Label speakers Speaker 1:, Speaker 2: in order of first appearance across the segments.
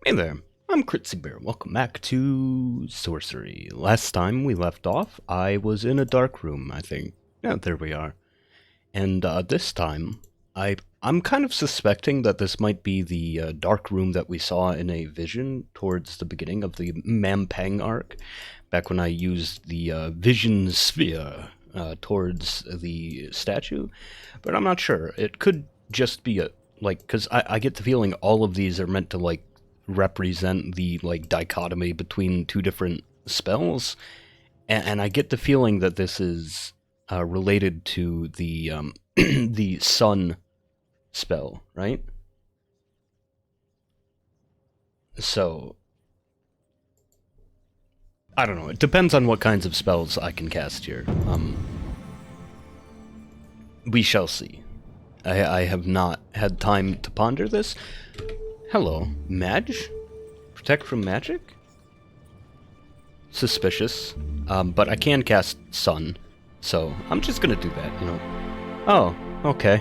Speaker 1: Hey there, I'm Critsy Bear. Welcome back to Sorcery. Last time we left off, I was in a dark room, I think. Yeah, there we are. And this time, I'm kind of suspecting that this might be the dark room that we saw in a vision towards the beginning of the Mampang arc, back when I used the vision sphere towards the statue. But I'm not sure. It could just be a, like, because I get the feeling all of these are meant to, like, represent the like dichotomy between two different spells, and I get the feeling that this is related to the the sun spell, right? So I don't know. It depends on what kinds of spells I can cast here. We shall see. I have not had time to ponder this. Hello, Madge? Protect from magic? Suspicious. But I can cast Sun, so I'm just gonna do that, you know. Oh, okay.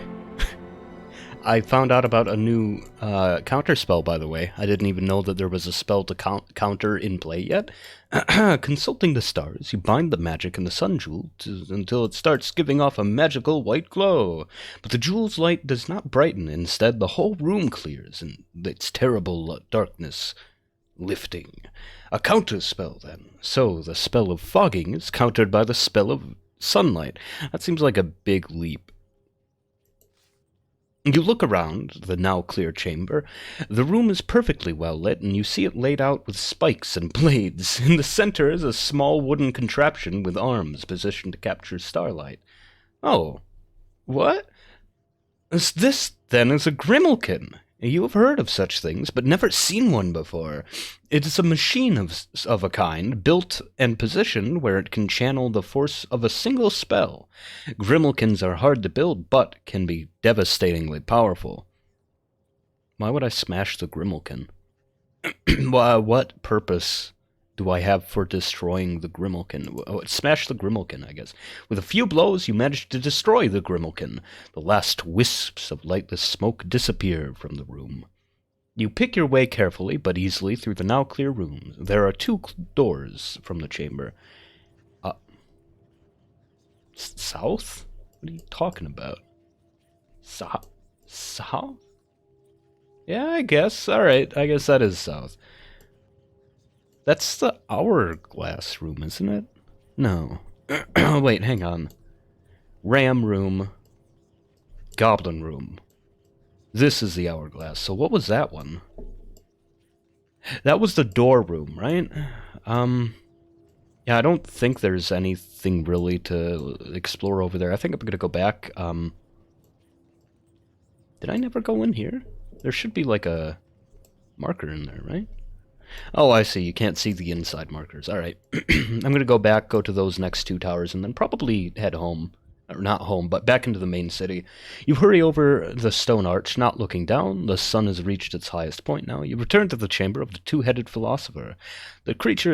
Speaker 1: I found out about a new counter spell, by the way. I didn't even know that there was a spell to counter in play yet. Consulting the stars, you bind the magic in the sun jewel until it starts giving off a magical white glow. But the jewel's light does not brighten. Instead, the whole room clears, and its terrible darkness lifting. A counter spell, then. So, the spell of fogging is countered by the spell of sunlight. That seems like a big leap. You look around the now clear chamber. The room is perfectly well lit, and you see it laid out with spikes and blades. In the center is a small wooden contraption with arms positioned to capture starlight. Oh, what? This, then, is a Grimalkin. You have heard of such things, but never seen one before. It is a machine of a kind, built and positioned where it can channel the force of a single spell. Grimalkins are hard to build, but can be devastatingly powerful. Why would I smash the Grimalkin? What purpose do I have for destroying the Grimalkin? Smash the Grimalkin, I guess. With a few blows, you manage to destroy the Grimalkin. The last wisps of lightless smoke disappear from the room. You pick your way carefully but easily through the now clear room. There are two doors from the chamber. South? What are you talking about? South? Yeah, I guess. Alright, I guess that is south. That's the hourglass room, isn't it? No. Wait, hang on. Ram room. Goblin room. This is the hourglass. So what was that one? That was the door room, right? Yeah, I don't think there's anything really to explore over there. I think I'm gonna go back. Did I never go in here? There should be like a marker in there, right? Oh, I see. You can't see the inside markers. Alright. I'm going to go back, go to those next two towers, and then probably head home. Or not home, but back into the main city. You hurry over the stone arch, not looking down. The sun has reached its highest point now. You return to the chamber of the two-headed philosopher. The creature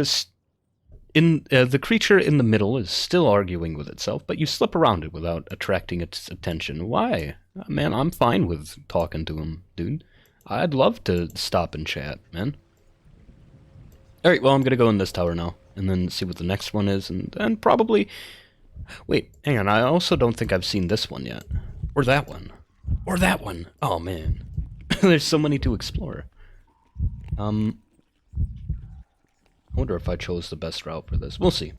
Speaker 1: in the middle is still arguing with itself, but you slip around it without attracting its attention. Why? Man, I'm fine with talking to him, dude. I'd love to stop and chat, man. Alright, well, I'm gonna go in this tower now, and then see what the next one is, and probably... Wait, hang on, I also don't think I've seen this one yet. Or that one. Or that one. Oh, man. There's so many to explore. I wonder if I chose the best route for this. We'll see.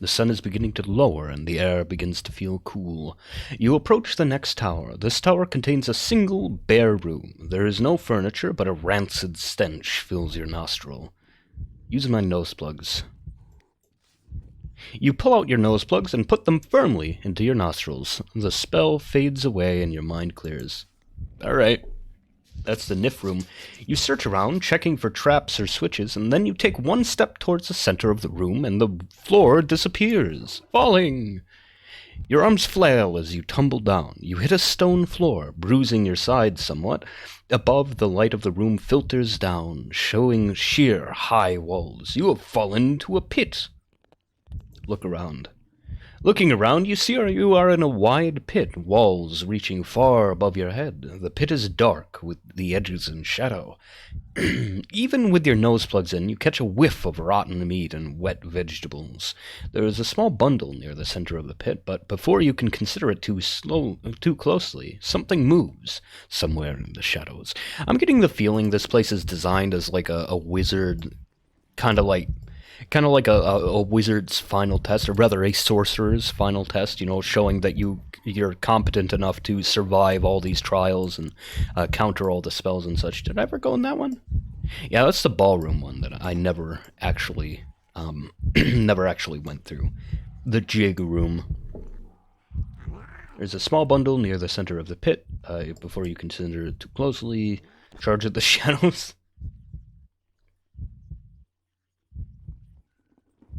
Speaker 1: The sun is beginning to lower, and the air begins to feel cool. You approach the next tower. This tower contains a single, bare room. There is no furniture, but a rancid stench fills your nostril. Use my nose plugs. You pull out your nose plugs and put them firmly into your nostrils. The spell fades away, and your mind clears. Alright. That's the Nif room. You search around, checking for traps or switches, and then you take one step towards the center of the room, and the floor disappears, falling. Your arms flail as you tumble down. You hit a stone floor, bruising your sides somewhat. Above, the light of the room filters down, showing sheer, high walls. You have fallen into a pit. Look around. Looking around, you see you are in a wide pit, walls reaching far above your head. The pit is dark, with the edges in shadow. Even with your nose plugs in, you catch a whiff of rotten meat and wet vegetables. There is a small bundle near the center of the pit, but before you can consider it too closely, something moves somewhere in the shadows. I'm getting the feeling this place is designed as like a wizard, kind of like a wizard's final test, or rather a sorcerer's final test, showing that you're competent enough to survive all these trials and counter all the spells and such. Did I ever go in that one? Yeah, that's the ballroom one that I never actually never actually went through. The jig room. There's a small bundle near the center of the pit. Before you consider it too closely, charge at the shadows.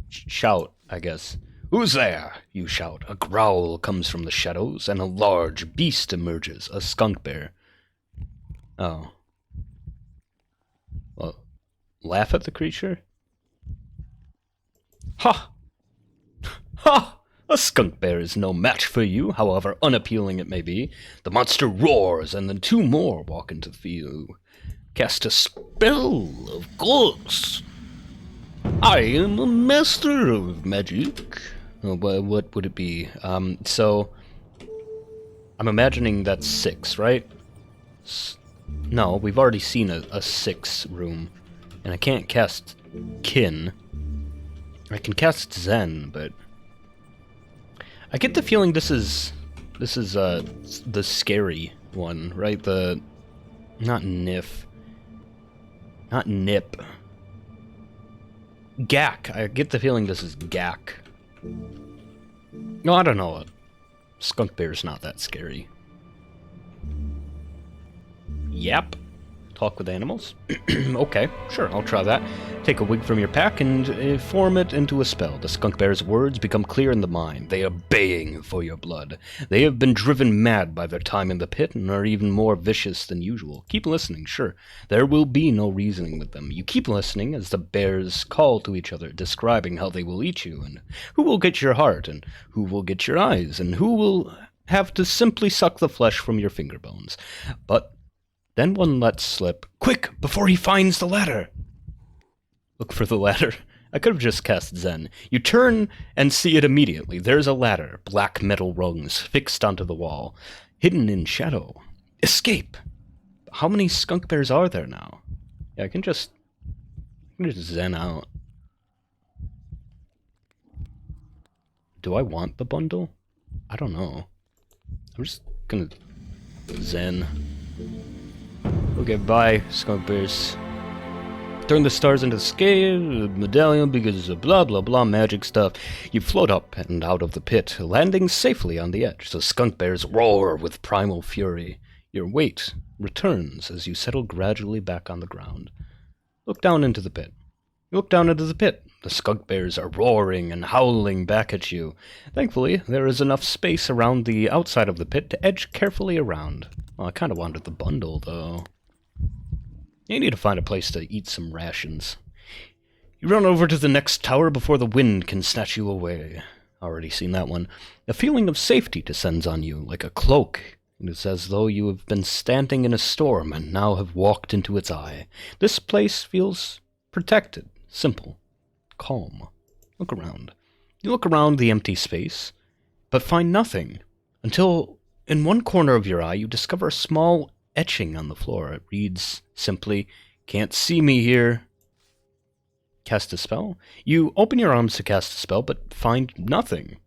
Speaker 1: Shout, I guess. "Who's there?" you shout. A growl comes from the shadows, and a large beast emerges, a skunk bear. Oh. Well, laugh at the creature? Ha! Ha! A skunk bear is no match for you, however unappealing it may be. The monster roars, and then two more walk into view. Cast a spell, of course. I am a master of magic. Oh, what would it be? So I'm imagining that's 6, right? No, we've already seen a 6 room, and I can't cast Kin. I can cast Zen, but I get the feeling this is the scary one, right? Not Nip. Gak. I get the feeling this is Gak. No, I don't know. Skunk bear's not that scary. Yep. Talk with animals? Okay, sure, I'll try that. Take a wig from your pack and form it into a spell. The skunk bear's words become clear in the mind. They are baying for your blood. They have been driven mad by their time in the pit and are even more vicious than usual. Keep listening, sure. There will be no reasoning with them. You keep listening as the bears call to each other, describing how they will eat you, and who will get your heart, and who will get your eyes, and who will have to simply suck the flesh from your finger bones. But then one lets slip, "Quick, before he finds the ladder!" Look for the ladder. I could have just cast Zen. You turn and see it immediately. There's a ladder, black metal rungs fixed onto the wall, hidden in shadow. Escape! How many skunk bears are there now? Yeah, I can just Zen out. Do I want the bundle? I don't know. I'm just gonna Zen. Okay, bye, skunk bears. Turn the stars into scale, medallion because of blah blah blah magic stuff. You float up and out of the pit, landing safely on the edge. The skunk bears roar with primal fury. Your weight returns as you settle gradually back on the ground. Look down into the pit. You look down into the pit. The skunk bears are roaring and howling back at you. Thankfully, there is enough space around the outside of the pit to edge carefully around. Well, I kind of wanted the bundle, though. You need to find a place to eat some rations. You run over to the next tower before the wind can snatch you away. Already seen that one. A feeling of safety descends on you, like a cloak. It is as though you have been standing in a storm and now have walked into its eye. This place feels protected, simple, calm. Look around. You look around the empty space, but find nothing, until in one corner of your eye you discover a small etching on the floor. It reads simply, "Can't see me here." Cast a spell? You open your arms to cast a spell, but find nothing.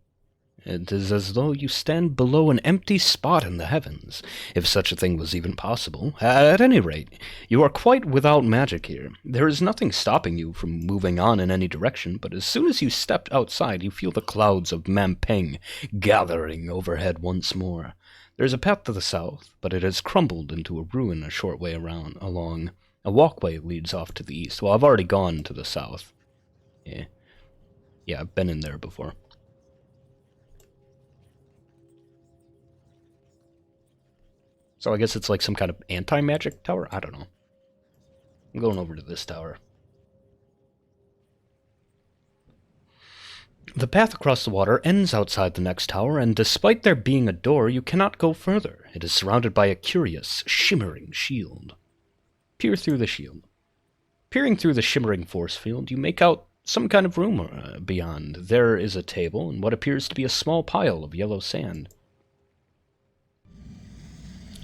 Speaker 1: It is as though you stand below an empty spot in the heavens, if such a thing was even possible. At any rate, you are quite without magic here. There is nothing stopping you from moving on in any direction, but as soon as you step outside, you feel the clouds of Mampeng gathering overhead once more. There is a path to the south, but it has crumbled into a ruin a short way along. A walkway leads off to the east. Well, I've already gone to the south. Yeah, I've been in there before. So I guess it's like some kind of anti-magic tower? I don't know. I'm going over to this tower. The path across the water ends outside the next tower, and despite there being a door, you cannot go further. It is surrounded by a curious, shimmering shield. Peer through the shield. Peering through the shimmering force field, you make out some kind of room beyond. There is a table and what appears to be a small pile of yellow sand.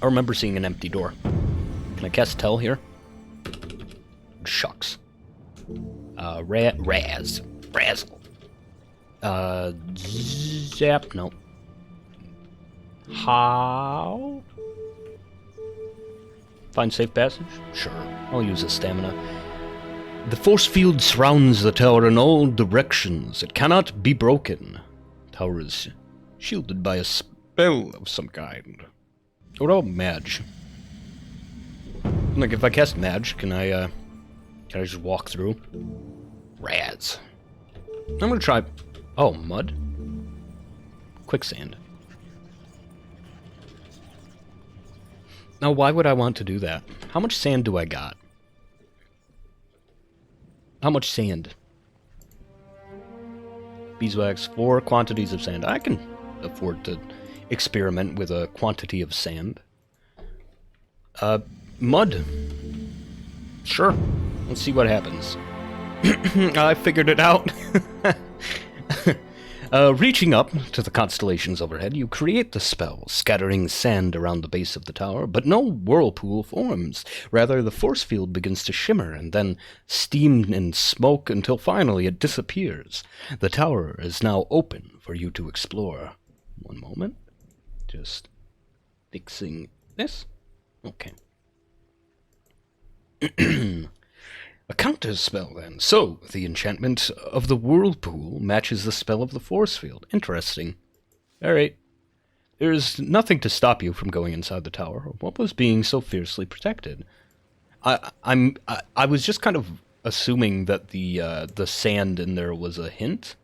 Speaker 1: I remember seeing an empty door. Can I cast Tell here? Shucks. Razzle. Zap, no. How? Find safe passage? Sure, I'll use a stamina. The force field surrounds the tower in all directions. It cannot be broken. The tower is shielded by a spell of some kind. What about Mage? Like, if I cast Mage, can I just walk through? Raz. I'm gonna try... Oh, mud? Quicksand. Now, why would I want to do that? How much sand do I got? How much sand? Beeswax, 4 quantities of sand. I can afford to experiment with a quantity of sand. Mud. Sure. Let's see what happens. I figured it out. Reaching up to the constellations overhead, you create the spell, scattering sand around the base of the tower, but no whirlpool forms. Rather, the force field begins to shimmer and then steam and smoke until finally it disappears. The tower is now open for you to explore. One moment. Just fixing this. Okay. A counter spell, then. So, the enchantment of the whirlpool matches the spell of the force field. Interesting. Alright. There's nothing to stop you from going inside the tower. What was being so fiercely protected? I was just kind of assuming that the sand in there was a hint.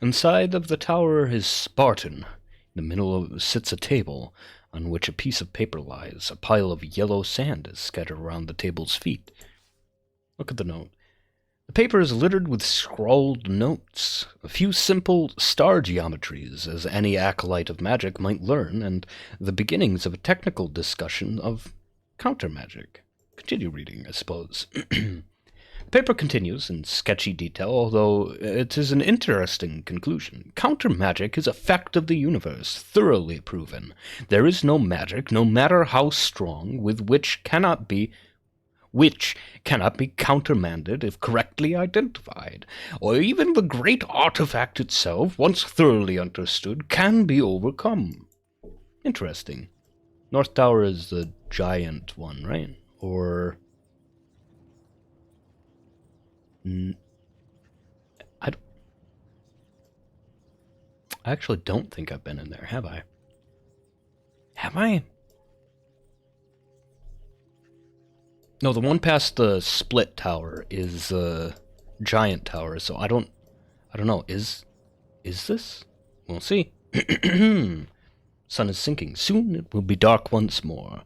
Speaker 1: Inside of the tower is Spartan. In the middle sits a table, on which a piece of paper lies. A pile of yellow sand is scattered around the table's feet. Look at the note. The paper is littered with scrawled notes, a few simple star geometries, as any acolyte of magic might learn, and the beginnings of a technical discussion of counter-magic. Continue reading, I suppose. The paper continues in sketchy detail, although it is an interesting conclusion. Counter-magic is a fact of the universe, thoroughly proven. There is no magic, no matter how strong, which cannot be countermanded if correctly identified, or even the great artifact itself, once thoroughly understood, can be overcome. Interesting. North Tower is the giant one, right? Or... I actually don't think I've been in there, have I? Have I? No, the one past the split tower is a giant tower, so I don't know. Is this? We'll see. Sun is sinking. Soon it will be dark once more.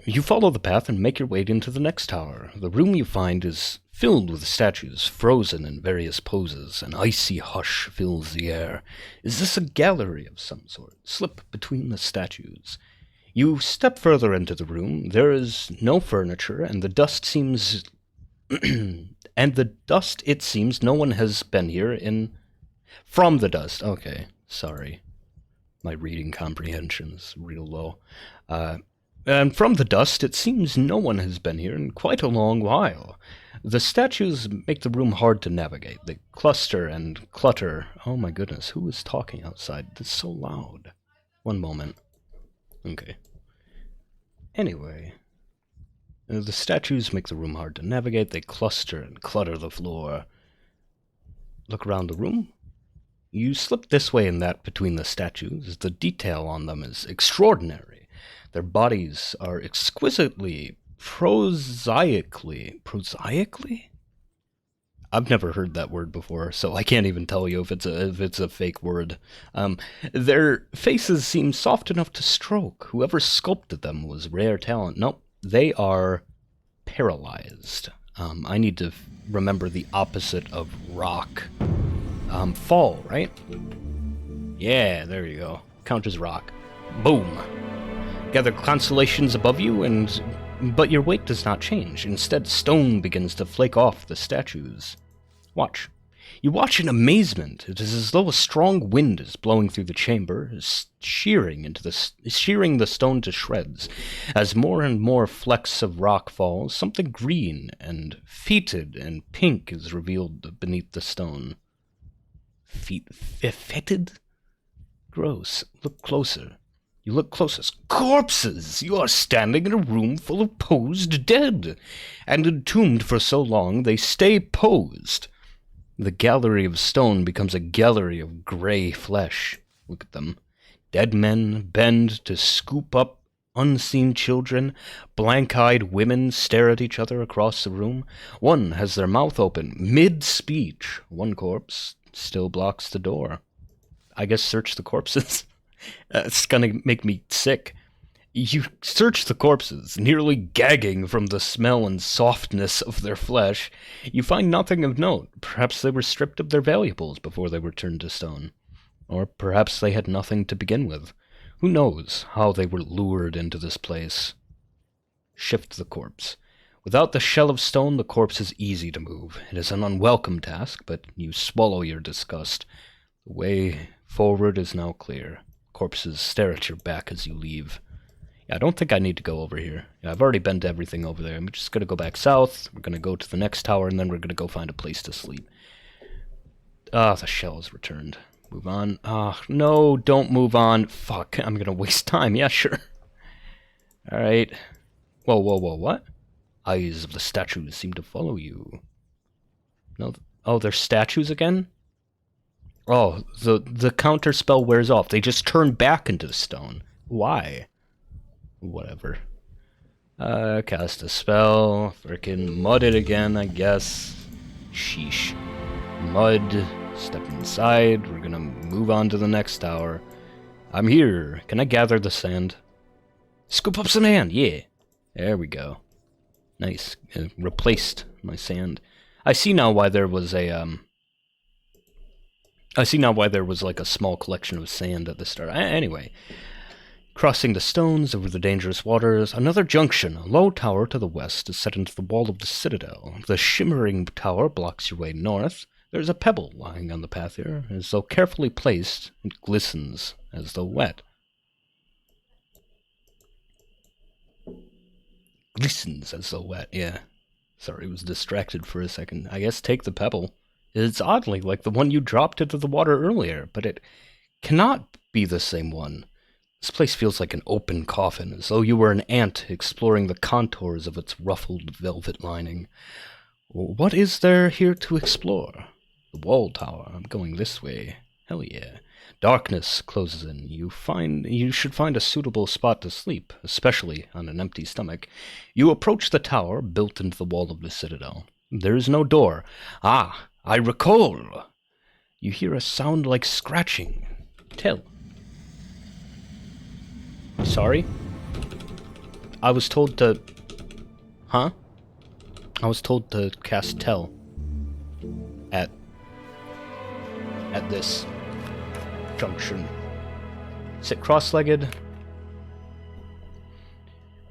Speaker 1: You follow the path and make your way into the next tower. The room you find is filled with statues, frozen in various poses. An icy hush fills the air. Is this a gallery of some sort? Slip between the statues. You step further into the room. There is no furniture, and the dust seems... it seems no one has been here in... From the dust. Okay, sorry. My reading comprehension is real low. And from the dust, it seems no one has been here in quite a long while. The statues make the room hard to navigate. They cluster and clutter. Oh my goodness, who is talking outside? It's so loud. One moment. Okay. Anyway, the statues make the room hard to navigate. They cluster and clutter the floor. Look around the room. You slip this way and that between the statues. The detail on them is extraordinary. Their bodies are exquisitely, prosaically... I've never heard that word before, so I can't even tell you if it's a fake word. Their faces seem soft enough to stroke. Whoever sculpted them was rare talent. Nope, they are paralyzed. I need to remember the opposite of rock. Fall, right? Yeah, there you go. Count as rock. Boom. Gather constellations above you, but your weight does not change. Instead, stone begins to flake off the statues. Watch. You watch in amazement. It is as though a strong wind is blowing through the chamber, shearing the stone to shreds. As more and more flecks of rock fall, something green and fetid and pink is revealed beneath the stone. Fetid? Gross. Look closer. You look closer. Corpses! You are standing in a room full of posed dead, and entombed for so long they stay posed. The gallery of stone becomes a gallery of gray flesh. Look at them. Dead men bend to scoop up unseen children. Blank-eyed women stare at each other across the room. One has their mouth open, mid-speech. One corpse still blocks the door. I guess search the corpses. It's gonna make me sick. You search the corpses, nearly gagging from the smell and softness of their flesh. You find nothing of note. Perhaps they were stripped of their valuables before they were turned to stone. Or perhaps they had nothing to begin with. Who knows how they were lured into this place? Shift the corpse. Without the shell of stone, the corpse is easy to move. It is an unwelcome task, but you swallow your disgust. The way forward is now clear. Corpses stare at your back as you leave. I don't think I need to go over here. I've already been to everything over there. I'm just going to go back south. We're going to go to the next tower, and then we're going to go find a place to sleep. Ah, the shell is returned. Move on. Ah, no, don't move on. Fuck, I'm going to waste time. Yeah, sure. Alright. Whoa, what? Eyes of the statues seem to follow you. No, oh, they're statues again? Oh, the counter spell wears off. They just turn back into the stone. Why? Whatever. Cast a spell. Frickin' mud it again, I guess. Sheesh. Mud. Step inside. We're gonna move on to the next tower. I'm here. Can I gather the sand? Scoop up some sand, yeah. There we go. Nice. Replaced my sand. I see now why there was like a small collection of sand at the start. Anyway. Crossing the stones over the dangerous waters, another junction, a low tower to the west, is set into the wall of the citadel. The shimmering tower blocks your way north. There's a pebble lying on the path here. As though carefully placed, it glistens as though wet. Glistens as though wet, yeah. Sorry, was distracted for a second. I guess take the pebble. It's oddly like the one you dropped into the water earlier, but it cannot be the same one. This place feels like an open coffin, as though you were an ant exploring the contours of its ruffled velvet lining. What is there here to explore? The wall tower. I'm going this way. Hell yeah. Darkness closes in. You should find a suitable spot to sleep, especially on an empty stomach. You approach the tower built into the wall of the citadel. There is no door. Ah, I recall. You hear a sound like scratching. Tell. Sorry? I was told to... Huh? I was told to cast Tell. At this junction. Sit cross-legged.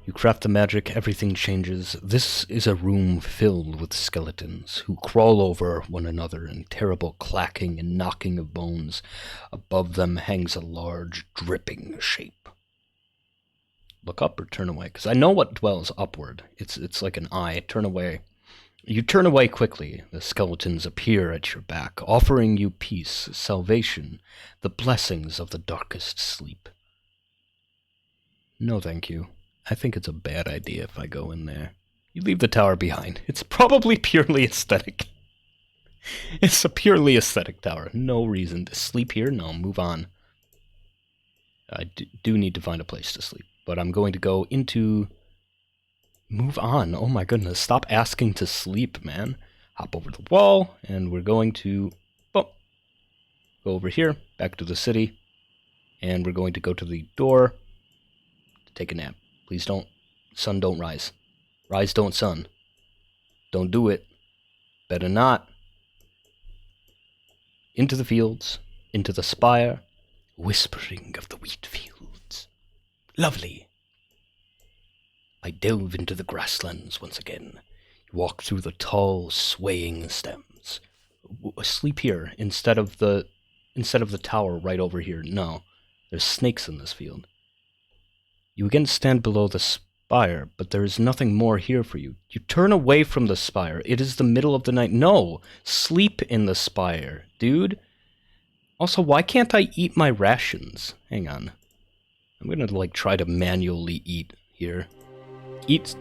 Speaker 1: You craft the magic, everything changes. This is a room filled with skeletons who crawl over one another in terrible clacking and knocking of bones. Above them hangs a large, dripping shape. Look up or turn away, because I know what dwells upward. It's like an eye. Turn away. You turn away quickly. The skeletons appear at your back, offering you peace, salvation, the blessings of the darkest sleep. No, thank you. I think it's a bad idea if I go in there. You leave the tower behind. It's probably purely aesthetic. It's a purely aesthetic tower. No reason to sleep here. No, move on. I do need to find a place to sleep. But I'm going to go into... Move on. Oh my goodness. Stop asking to sleep, man. Hop over the wall, and we're going to... Oh, go over here, back to the city. And we're going to go to the door to take a nap. Please don't... Sun, don't rise. Rise, don't sun. Don't do it. Better not. Into the fields, into the spire, whispering of the wheat fields. Lovely. I delve into the grasslands once again. Walk through the tall, swaying stems. Sleep here instead of the tower right over here. No, there's snakes in this field. You again stand below the spire, but there is nothing more here for you. You turn away from the spire. It is the middle of the night. No, sleep in the spire, dude. Also, why can't I eat my rations? Hang on. I'm gonna, like, try to manually eat here. Eat.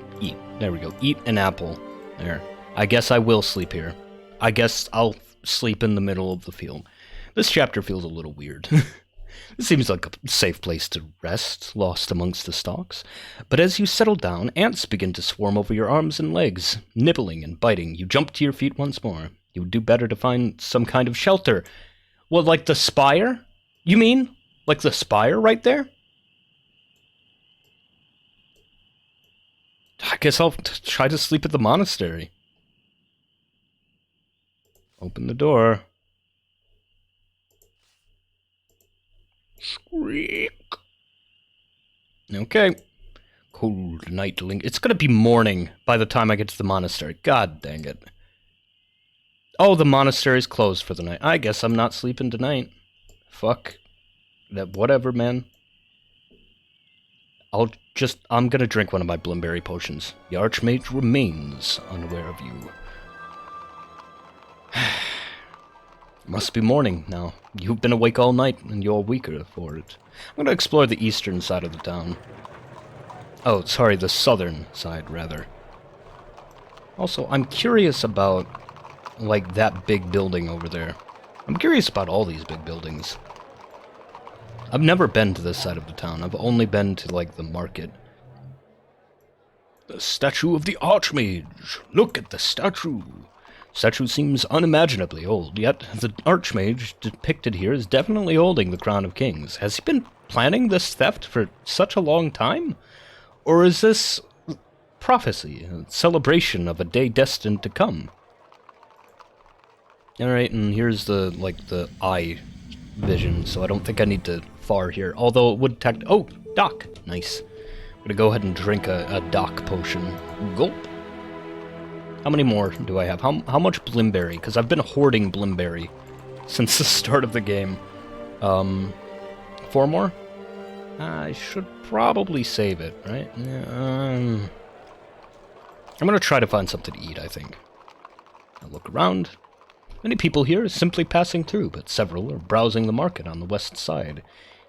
Speaker 1: There we go. Eat an apple. There. I guess I will sleep here. I guess I'll sleep in the middle of the field. This chapter feels a little weird. It seems like a safe place to rest, lost amongst the stalks. But as you settle down, ants begin to swarm over your arms and legs, nibbling and biting. You jump to your feet once more. You would do better to find some kind of shelter. Well, like the spire? You mean? Like the spire right there? I guess I'll try to sleep at the monastery. Open the door. Squeak. Okay. Cold night It's gonna be morning by the time I get to the monastery. God dang it. Oh, the monastery's closed for the night. I guess I'm not sleeping tonight. Fuck. That whatever, man. I'm gonna drink one of my Blimberry potions. The Archmage remains unaware of you. Must be morning now. You've been awake all night, and you're weaker for it. I'm gonna explore the eastern side of the town. Oh, sorry, the southern side, rather. Also, I'm curious about, like, that big building over there. I'm curious about all these big buildings. I've never been to this side of the town. I've only been to, like, the market. The statue of the Archmage! Look at the statue! Statue seems unimaginably old, yet the Archmage depicted here is definitely holding the Crown of Kings. Has he been planning this theft for such a long time? Or is this prophecy, a celebration of a day destined to come? Alright, and here's the eye vision, so I don't think I need to far here. Although it would oh, Doc! Nice. I'm gonna go ahead and drink a Doc potion. Gulp. How many more do I have? How much Blimberry? Because I've been hoarding Blimberry since the start of the game. 4 more? I should probably save it, right? I'm gonna try to find something to eat, I think. I'll look around. Many people here are simply passing through, but several are browsing the market on the west side.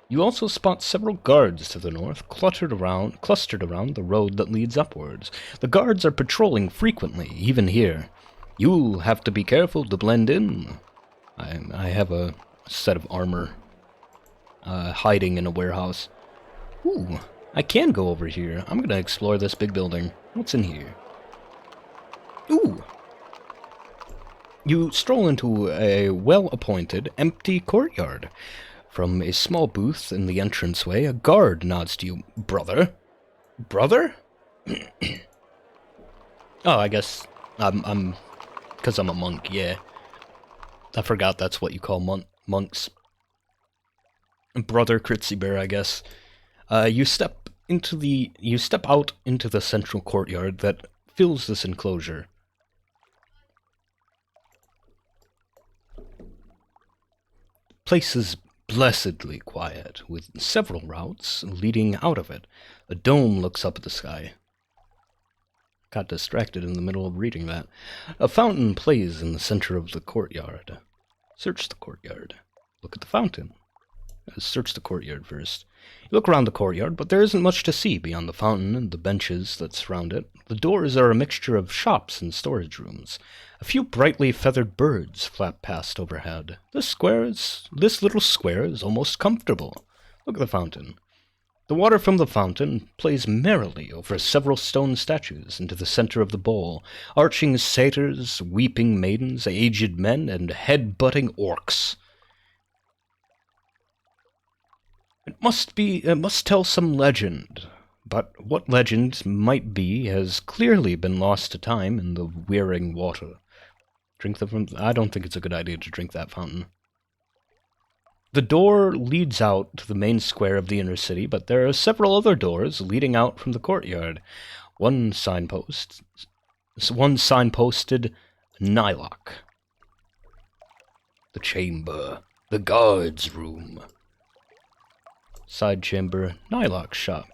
Speaker 1: You also spot several guards to the north, clustered around the road that leads upwards. The guards are patrolling frequently, even here. You'll have to be careful to blend in. I have a set of armor hiding in a warehouse. Ooh, I can go over here. I'm gonna explore this big building. What's in here? Ooh! You stroll into a well-appointed, empty courtyard. From a small booth in the entranceway, a guard nods to you. Brother? Brother? Oh, I guess I'm because I'm a monk, yeah. I forgot that's what you call monks. Brother Critsy Bear, I guess. You step out into the central courtyard that fills this enclosure. Place is blessedly quiet, with several routes leading out of it. A dome looks up at the sky. Got distracted in the middle of reading that. A fountain plays in the center of the courtyard. Search the courtyard. Look at the fountain. Search the courtyard first. You look around the courtyard, but there isn't much to see beyond the fountain and the benches that surround it. The doors are a mixture of shops and storage rooms. A few brightly feathered birds flap past overhead. This little square is almost comfortable. Look at the fountain. The water from the fountain plays merrily over several stone statues into the center of the bowl, arching satyrs, weeping maidens, aged men, and head-butting orcs. It must tell some legend. But what legend might be has clearly been lost to time in the wearing water. Drink the... I don't think it's a good idea to drink that fountain. The door leads out to the main square of the inner city, but there are several other doors leading out from the courtyard. One signposted Nylock. The chamber. The guard's room. Side chamber, Nylock's shop.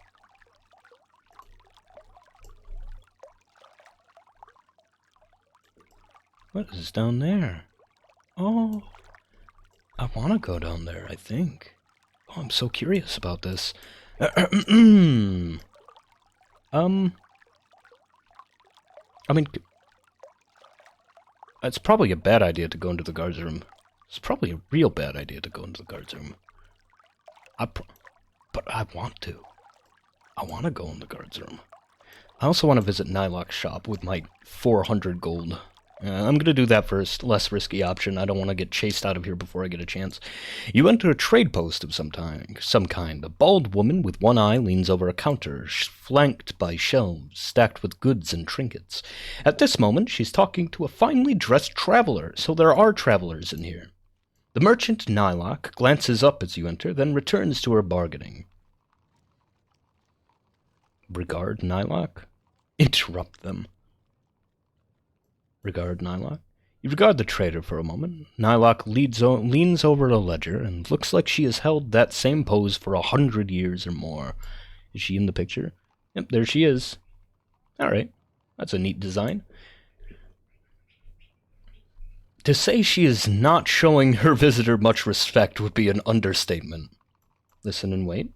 Speaker 1: What is down there? Oh, I want to go down there, I think. Oh, I'm so curious about this. I mean, it's probably a bad idea to go into the guard's room. It's probably a real bad idea to go into the guard's room. But I want to. I want to go in the guard's room. I also want to visit Nylock's shop with my 400 gold. I'm going to do that first, less risky option. I don't want to get chased out of here before I get a chance. You enter a trade post of some kind. A bald woman with one eye leans over a counter, flanked by shelves stacked with goods and trinkets. At this moment, she's talking to a finely dressed traveler, so there are travelers in here. The merchant, Nylock, glances up as you enter, then returns to her bargaining. Regard Nylock? Interrupt them. Regard Nylock? You regard the trader for a moment. Nylock leans over a ledger and looks like she has held that same pose for 100 years or more. Is she in the picture? Yep, there she is. Alright, that's a neat design. To say she is not showing her visitor much respect would be an understatement. Listen and wait.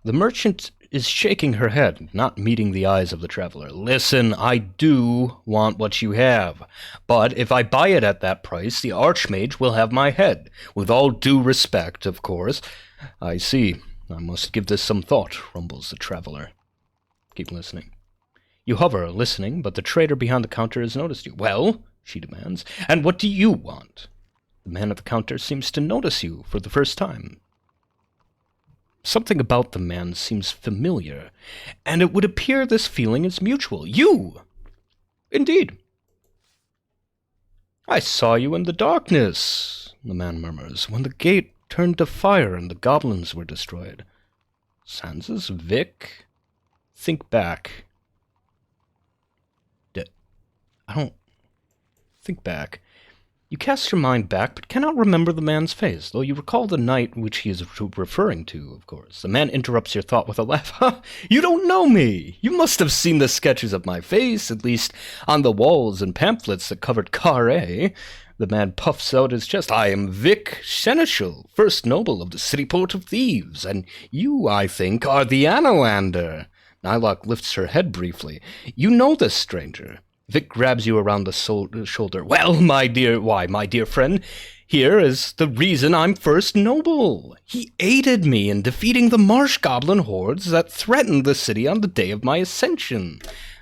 Speaker 1: The merchant is shaking her head, not meeting the eyes of the traveler. Listen, I do want what you have, but if I buy it at that price, the Archmage will have my head. With all due respect, of course. I see. I must give this some thought, rumbles the traveler. Keep listening. You hover, listening, but the trader behind the counter has noticed you. Well, she demands, and what do you want? The man at the counter seems to notice you for the first time. Something about the man seems familiar, and it would appear this feeling is mutual. You! Indeed. I saw you in the darkness, the man murmurs, when the gate turned to fire and the goblins were destroyed. Sansa's Vic? Think back. I don't... Think back. You cast your mind back, but cannot remember the man's face, though you recall the night which he is referring to, of course. The man interrupts your thought with a laugh. Ha! You don't know me! You must have seen the sketches of my face, at least on the walls and pamphlets that covered Carré. The man puffs out his chest. I am Vic Seneschal, first noble of the city port of Thieves, and you, I think, are the Analander. Nylock lifts her head briefly. You know this stranger. Vic grabs you around the shoulder. Well, my dear friend, here is the reason I'm first noble. He aided me in defeating the marsh goblin hordes that threatened the city on the day of my ascension.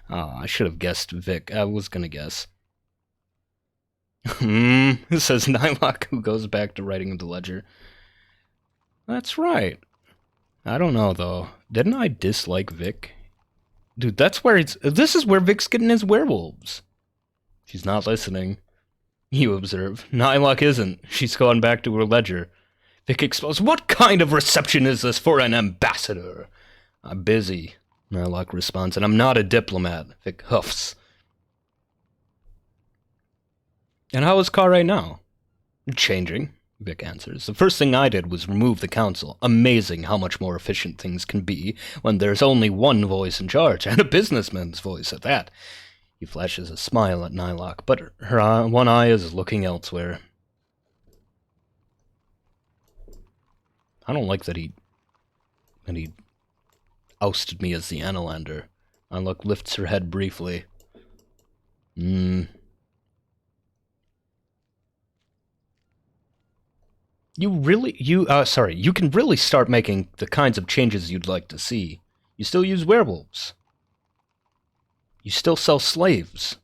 Speaker 1: I should have guessed Vic. I was gonna guess. Says Nylock, who goes back to writing in the ledger. That's right. I don't know, though. Didn't I dislike Vic? Dude, this is where Vic's getting his werewolves. She's not listening. You observe. Nylock isn't. She's gone back to her ledger. Vic explodes. What kind of reception is this for an ambassador? I'm busy, Nylock responds, and I'm not a diplomat. Vic huffs. And how is Carré now? Changing, Vic answers. The first thing I did was remove the council. Amazing how much more efficient things can be when there's only one voice in charge, and a businessman's voice at that. He flashes a smile at Nylock, but her one eye is looking elsewhere. I don't like that he ousted me as the Analander. Nylock lifts her head briefly. You can really start making the kinds of changes you'd like to see. You still use werewolves. You still sell slaves.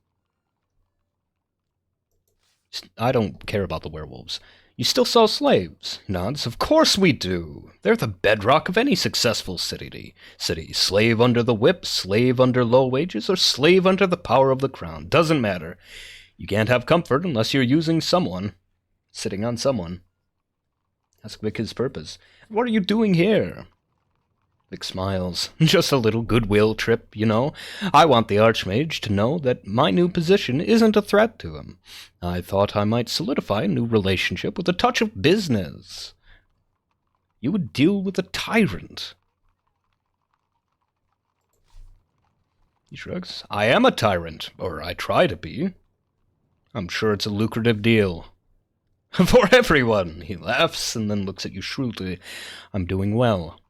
Speaker 1: I don't care about the werewolves. You still sell slaves? He nods. Of course we do. They're the bedrock of any successful city. Slave under the whip, slave under low wages, or slave under the power of the crown. Doesn't matter. You can't have comfort unless you're using someone. Sitting on someone. Ask Vic his purpose. What are you doing here? Vic smiles. Just a little goodwill trip, you know. I want the Archmage to know that my new position isn't a threat to him. I thought I might solidify a new relationship with a touch of business. You would deal with a tyrant. He shrugs. I am a tyrant, or I try to be. I'm sure it's a lucrative deal. For everyone, he laughs, and then looks at you shrewdly. I'm doing well.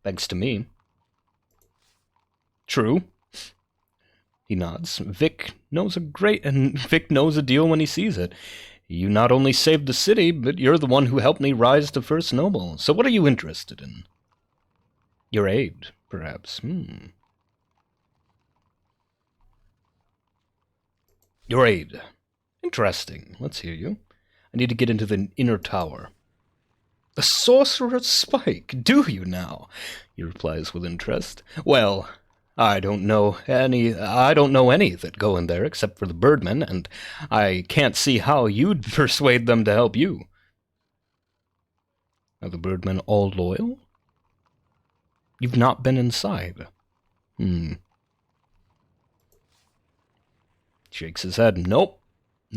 Speaker 1: Thanks to me. True. He nods. Vic knows a deal when he sees it. You not only saved the city, but you're the one who helped me rise to First Noble. So what are you interested in? Your aid, perhaps. Your aid. Interesting. Let's hear you. I need to get into the inner tower. The Sorcerer's Spike, do you now? He replies with interest. Well, I don't know any that go in there except for the birdmen, and I can't see how you'd persuade them to help you. Are the birdmen all loyal? You've not been inside. Shakes his head. Nope.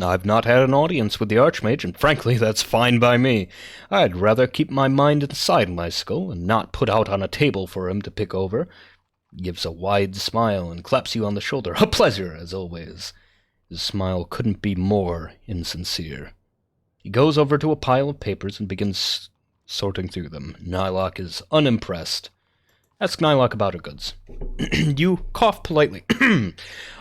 Speaker 1: I've not had an audience with the Archmage, and frankly, that's fine by me. I'd rather keep my mind inside my skull and not put out on a table for him to pick over. He gives a wide smile and claps you on the shoulder. A pleasure, as always. His smile couldn't be more insincere. He goes over to a pile of papers and begins sorting through them. Nylock is unimpressed. Ask Nylock about her goods. You cough politely.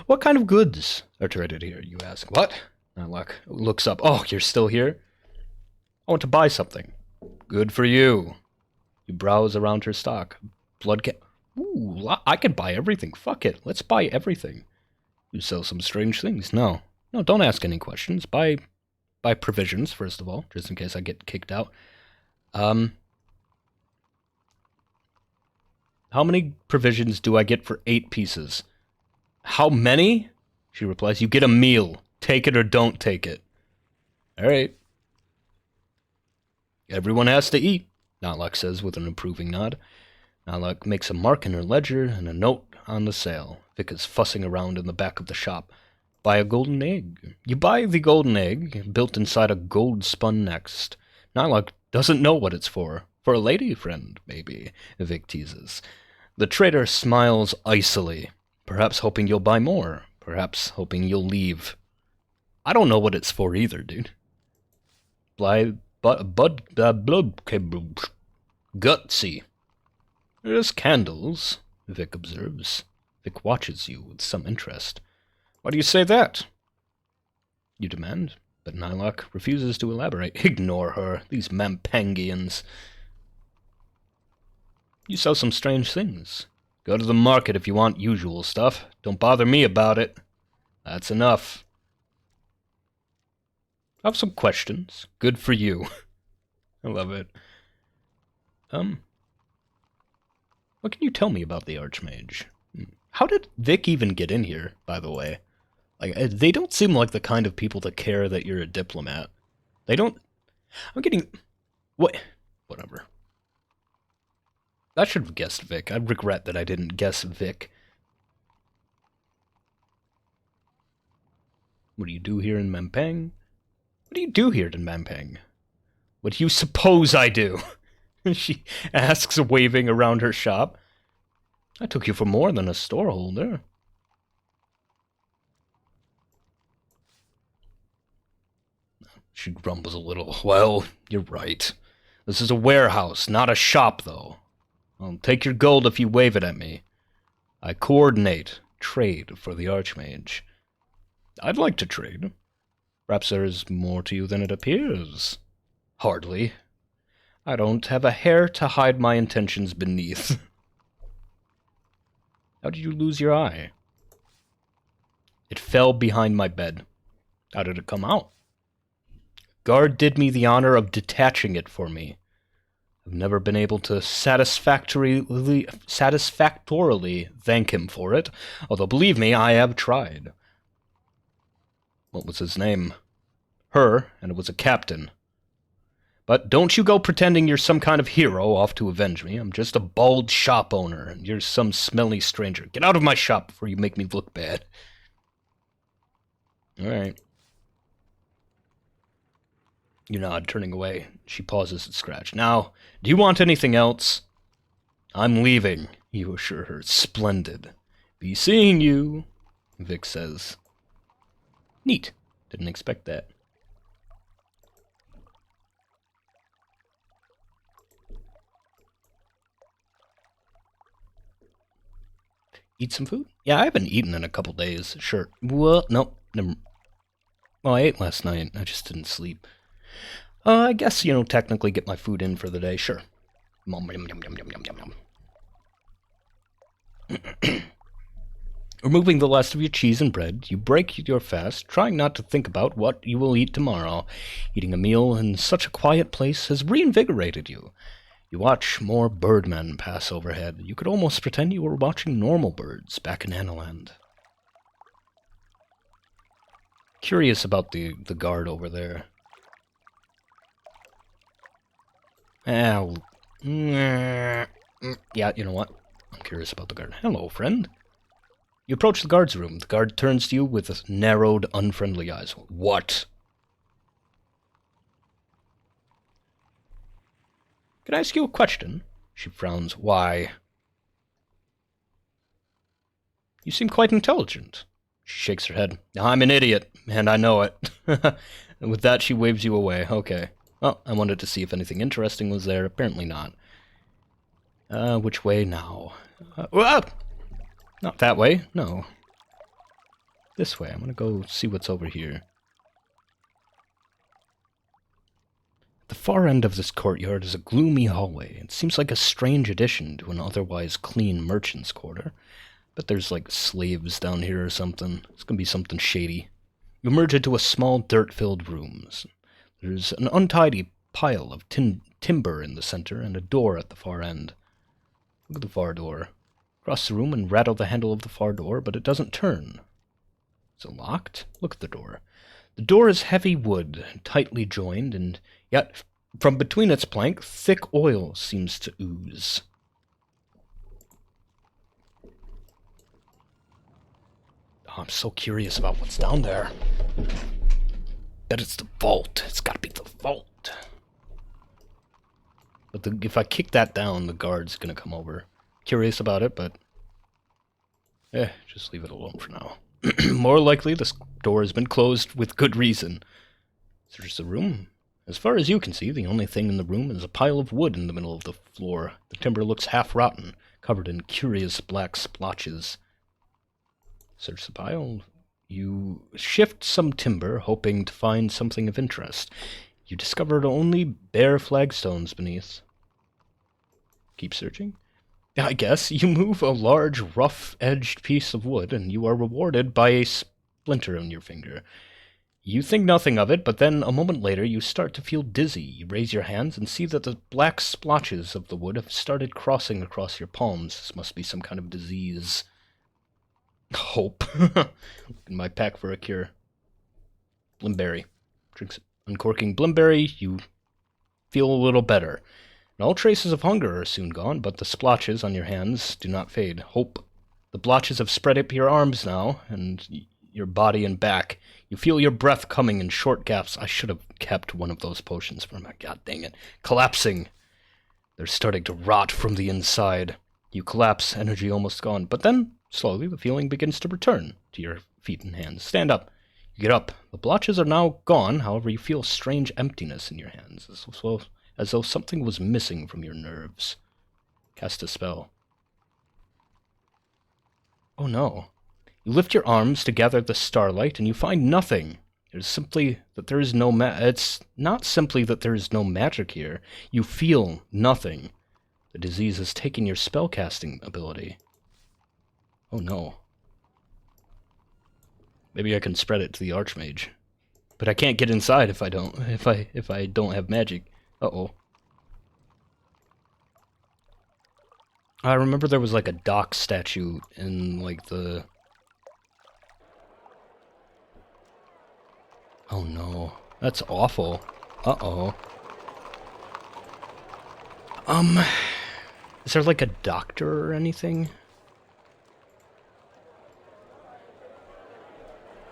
Speaker 1: What kind of goods are traded here, you ask. What? Nylock looks up. Oh, you're still here? I want to buy something. Good for you. You browse around her stock. Ooh, I could buy everything. Fuck it. Let's buy everything. You sell some strange things. No, don't ask any questions. Buy provisions, first of all, just in case I get kicked out. How many provisions do I get for 8 pieces? How many? She replies, you get a meal. Take it or don't take it. All right. Everyone has to eat, Nylock says with an approving nod. Nylock makes a mark in her ledger and a note on the sale. Vic is fussing around in the back of the shop. Buy a golden egg. You buy the golden egg, built inside a gold-spun nest. Nylock doesn't know what it's for. For a lady friend, maybe, Vic teases. The trader smiles icily, perhaps hoping you'll buy more, perhaps hoping you'll leave. I don't know what it's for either, dude. Gutsy. There's candles, Vic observes. Vic watches you with some interest. Why do you say that? You demand, but Nylock refuses to elaborate. Ignore her, these Mampangians. You sell some strange things. Go to the market if you want usual stuff. Don't bother me about it. That's enough. I have some questions. Good for you. I love it. What can you tell me about the Archmage? How did Vic even get in here, by the way? Like, they don't seem like the kind of people that care that you're a diplomat. They don't... I'm getting... Whatever. I should have guessed Vic. I regret that I didn't guess Vic. What do you do here in Mampang? What do you do here in Mampang? What do you suppose I do? She asks, waving around her shop. I took you for more than a storeholder. She grumbles a little. Well, you're right. This is a warehouse, not a shop, though. I'll take your gold if you wave it at me. I coordinate trade for the Archmage. I'd like to trade. Perhaps there is more to you than it appears. Hardly. I don't have a hair to hide my intentions beneath. How did you lose your eye? It fell behind my bed. How did it come out? guard did me the honor of detaching it for me. I've never been able to satisfactorily thank him for it, although believe me, I have tried. What was his name? Her, and it was a captain. But don't you go pretending you're some kind of hero off to avenge me. I'm just a bald shop owner, and you're some smelly stranger. Get out of my shop before you make me look bad. Alright. You nod, turning away. She pauses and scratch. Now, do you want anything else? I'm leaving, you assure her. Splendid. Be seeing you, Vic says. Neat. Didn't expect that. Eat some food? Yeah, I haven't eaten in a couple days. Sure. Well, no, never. Well, I ate last night. I just didn't sleep. I guess, technically get my food in for the day. Sure. Removing the last of your cheese and bread, you break your fast, trying not to think about what you will eat tomorrow. Eating a meal in such a quiet place has reinvigorated you. You watch more birdmen pass overhead. You could almost pretend you were watching normal birds back in Analand. Curious about the guard over there. Yeah, you know what? I'm curious about the guard. Hello, friend. You approach the guard's room. The guard turns to you with narrowed, unfriendly eyes. What? Can I ask you a question? She frowns. Why? You seem quite intelligent. She shakes her head. I'm an idiot, and I know it. And with that, she waves you away. Okay. Well, I wanted to see if anything interesting was there. Apparently not. Which way now? Not that way. No. This way. I'm gonna go see what's over here. The far end of this courtyard is a gloomy hallway. It seems like a strange addition to an otherwise clean merchant's quarter. But there's like slaves down here or something. It's gonna be something shady. You emerge into a small dirt-filled room. There's an untidy pile of timber in the center and a door at the far end. Look at the far door. Cross the room and rattle the handle of the far door, but it doesn't turn. Is it locked? Look at the door. The door is heavy wood, tightly joined, and yet from between its plank, thick oil seems to ooze. Oh, I'm so curious about what's down there. Bet it's the vault. It's gotta be the vault. But if I kick that down, the guard's gonna come over. Curious about it, but just leave it alone for now. More likely, this door has been closed with good reason. Search the room. As far as you can see, the only thing in the room is a pile of wood in the middle of the floor. The timber looks half rotten, covered in curious black splotches. Search the pile. You shift some timber, hoping to find something of interest. You discovered only bare flagstones beneath. Keep searching. I guess you move a large, rough-edged piece of wood, and you are rewarded by a splinter on your finger. You think nothing of it, but then, a moment later, you start to feel dizzy. You raise your hands and see that the black splotches of the wood have started crossing across your palms. This must be some kind of disease. Hope. In my pack for a cure. Blimberry. Drinks uncorking Blimberry, you feel a little better. And all traces of hunger are soon gone, but the splotches on your hands do not fade. Hope. The blotches have spread up your arms now, and your body and back. You feel your breath coming in short gaps. I should have kept one of those potions for my god dang it. Collapsing. They're starting to rot from the inside. You collapse, energy almost gone. But then, slowly, the feeling begins to return to your feet and hands. Stand up. You get up. The blotches are now gone, however, you feel a strange emptiness in your hands, as though something was missing from your nerves. Cast a spell. Oh no. You lift your arms to gather the starlight, and you find nothing. It's simply that there is no It's not simply that there is no magic here. You feel nothing. The disease has taken your spellcasting ability. Oh no. Maybe I can spread it to the Archmage. But I can't get inside if I don't have magic. Uh-oh. I remember there was like a dock statue in like the... Oh no. That's awful. Uh-oh. Is there like a doctor or anything?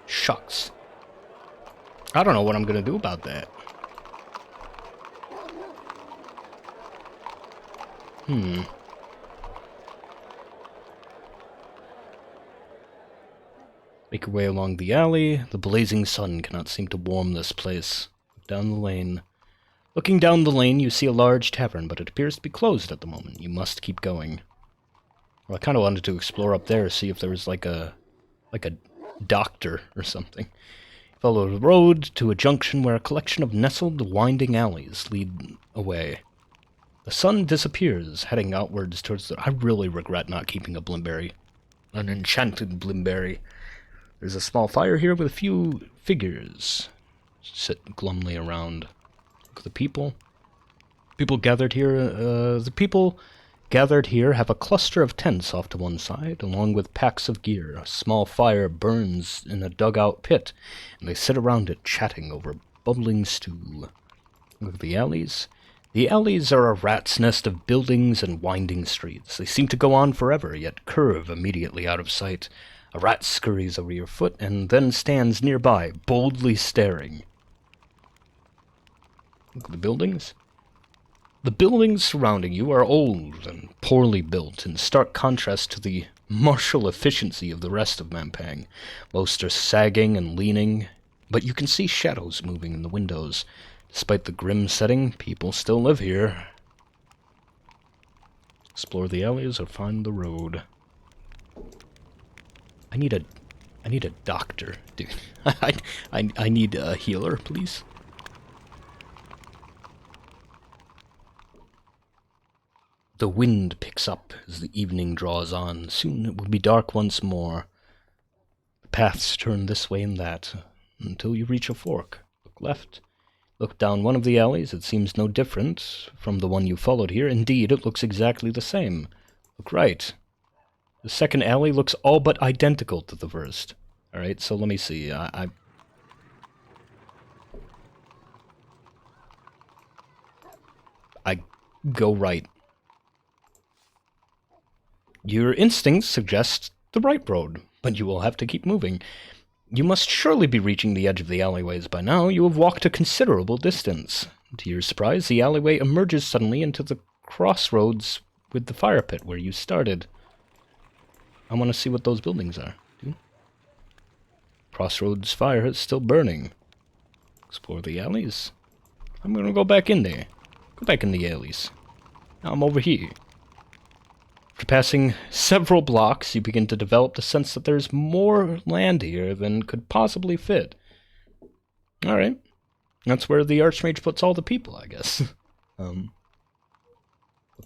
Speaker 1: Shucks. I don't know what I'm gonna do about that. Make your way along the alley. The blazing sun cannot seem to warm this place. Down the lane. Looking down the lane, you see a large tavern, but it appears to be closed at the moment. You must keep going. Well, I kind of wanted to explore up there, see if there was like a doctor or something. Follow the road to a junction where a collection of nestled, winding alleys lead away. The sun disappears, heading outwards towards the... I really regret not keeping a Blimberry. An enchanted Blimberry. There's a small fire here with a few figures sit glumly around. Look at the people. People gathered here. The people gathered here have a cluster of tents off to one side, along with packs of gear. A small fire burns in a dugout pit, and they sit around it chatting over bubbling stew. Look at the alleys. The alleys are a rat's nest of buildings and winding streets. They seem to go on forever, yet curve immediately out of sight. A rat scurries over your foot and then stands nearby, boldly staring. Look at the buildings. The buildings surrounding you are old and poorly built, in stark contrast to the martial efficiency of the rest of Mampang. Most are sagging and leaning, but you can see shadows moving in the windows. Despite the grim setting, people still live here. Explore the alleys or find the road. I need a doctor, dude. I need a healer, please. The wind picks up as the evening draws on. Soon it will be dark once more. The paths turn this way and that, until you reach a fork. Look left. Look down one of the alleys. It seems no different from the one you followed here. Indeed, it looks exactly the same. Look right. The second alley looks all but identical to the first. Alright, so let me see. I go right. Your instincts suggest the right road, but you will have to keep moving. You must surely be reaching the edge of the alleyways by now. You have walked a considerable distance. To your surprise, the alleyway emerges suddenly into the crossroads with the fire pit where you started. I want to see what those buildings are, dude. Crossroads fire is still burning. Explore the alleys. I'm gonna go back in there. Go back in the alleys. Now I'm over here. After passing several blocks, you begin to develop the sense that there's more land here than could possibly fit. Alright. That's where the Archmage puts all the people, I guess. Look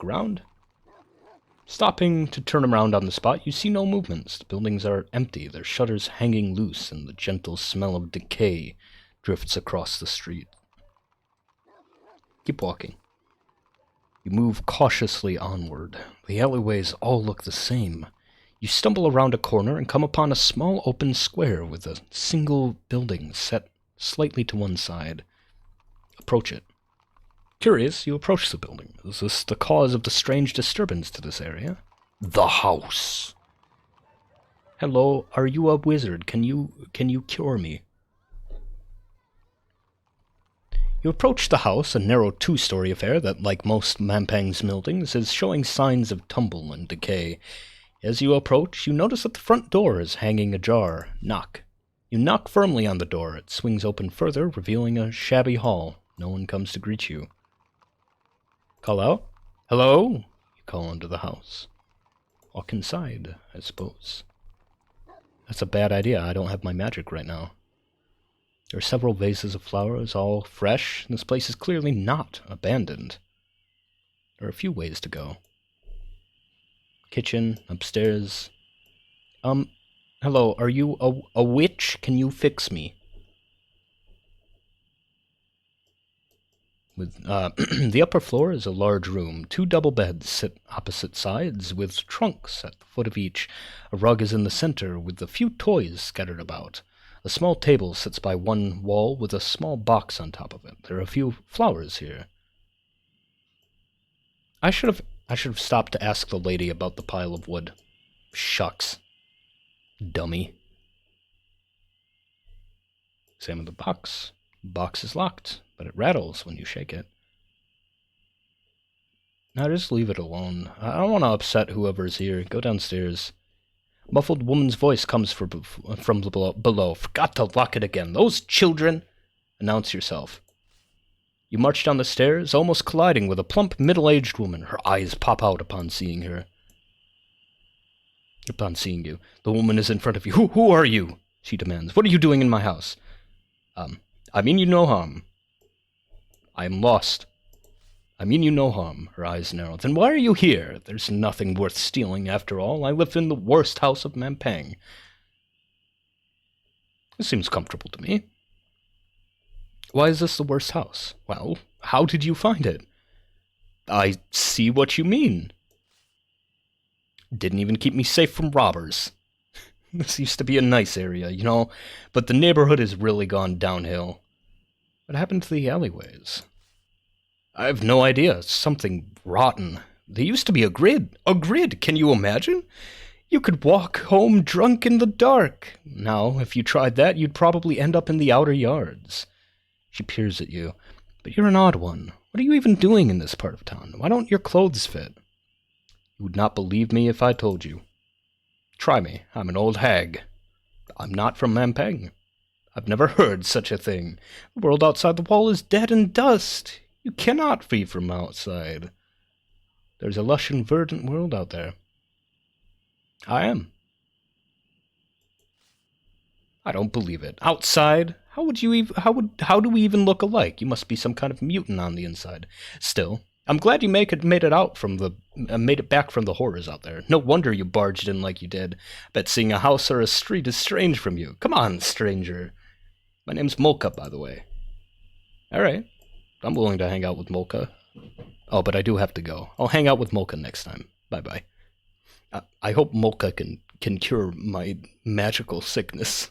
Speaker 1: around. Stopping to turn around on the spot, you see no movements. The buildings are empty, their shutters hanging loose, and the gentle smell of decay drifts across the street. Keep walking. You move cautiously onward. The alleyways all look the same. You stumble around a corner and come upon a small open square with a single building set slightly to one side. Approach it. Curious, you approach the building. Is this the cause of the strange disturbance to this area? The house. Hello, are you a wizard? Can you cure me? You approach the house, a narrow two-story affair that, like most Mampang's buildings, is showing signs of tumble and decay. As you approach, you notice that the front door is hanging ajar. Knock. You knock firmly on the door. It swings open further, revealing a shabby hall. No one comes to greet you. Call out. Hello? You call into the house. Walk inside, I suppose. That's a bad idea. I don't have my magic right now. There are several vases of flowers, all fresh. This place is clearly not abandoned. There are a few ways to go. Kitchen, upstairs. Hello, are you a witch? Can you fix me? With the upper floor is a large room. 2 double beds sit opposite sides, with trunks at the foot of each. A rug is in the center, with a few toys scattered about. A small table sits by one wall with a small box on top of it. There are a few flowers here. I should have stopped to ask the lady about the pile of wood. Shucks. Dummy. Examine the box. Box is locked, but it rattles when you shake it. Now just leave it alone. I don't want to upset whoever's here. Go downstairs. Muffled woman's voice comes from below. Forgot to lock it again. Those children! Announce yourself. You march down the stairs, almost colliding with a plump, middle-aged woman. Her eyes pop out upon seeing you. The woman is in front of you. Who are you? She demands. What are you doing in my house? I mean you no harm. I am lost. I mean you no harm. Her eyes narrow. Then why are you here? There's nothing worth stealing, after all. I live in the worst house of Mampang. This seems comfortable to me. Why is this the worst house? Well, how did you find it? I see what you mean. Didn't even keep me safe from robbers. This used to be a nice area, you know, but the neighborhood has really gone downhill. What happened to the alleyways? I have no idea. Something rotten. There used to be a grid. A grid, can you imagine? You could walk home drunk in the dark. Now, if you tried that, you'd probably end up in the outer yards. She peers at you. But you're an odd one. What are you even doing in this part of town? Why don't your clothes fit? You would not believe me if I told you. Try me. I'm an old hag. I'm not from Mampang. I've never heard such a thing. The world outside the wall is dead and dust. You cannot be from outside. There's a lush and verdant world out there. I am. I don't believe it. Outside? How do we even look alike? You must be some kind of mutant on the inside. Still, I'm glad you made it back from the horrors out there. No wonder you barged in like you did. Bet seeing a house or a street is strange from you. Come on, stranger. My name's Molka, by the way. All right. I'm willing to hang out with Molka. Oh, but I do have to go. I'll hang out with Molka next time. Bye-bye. I hope Molka can cure my magical sickness.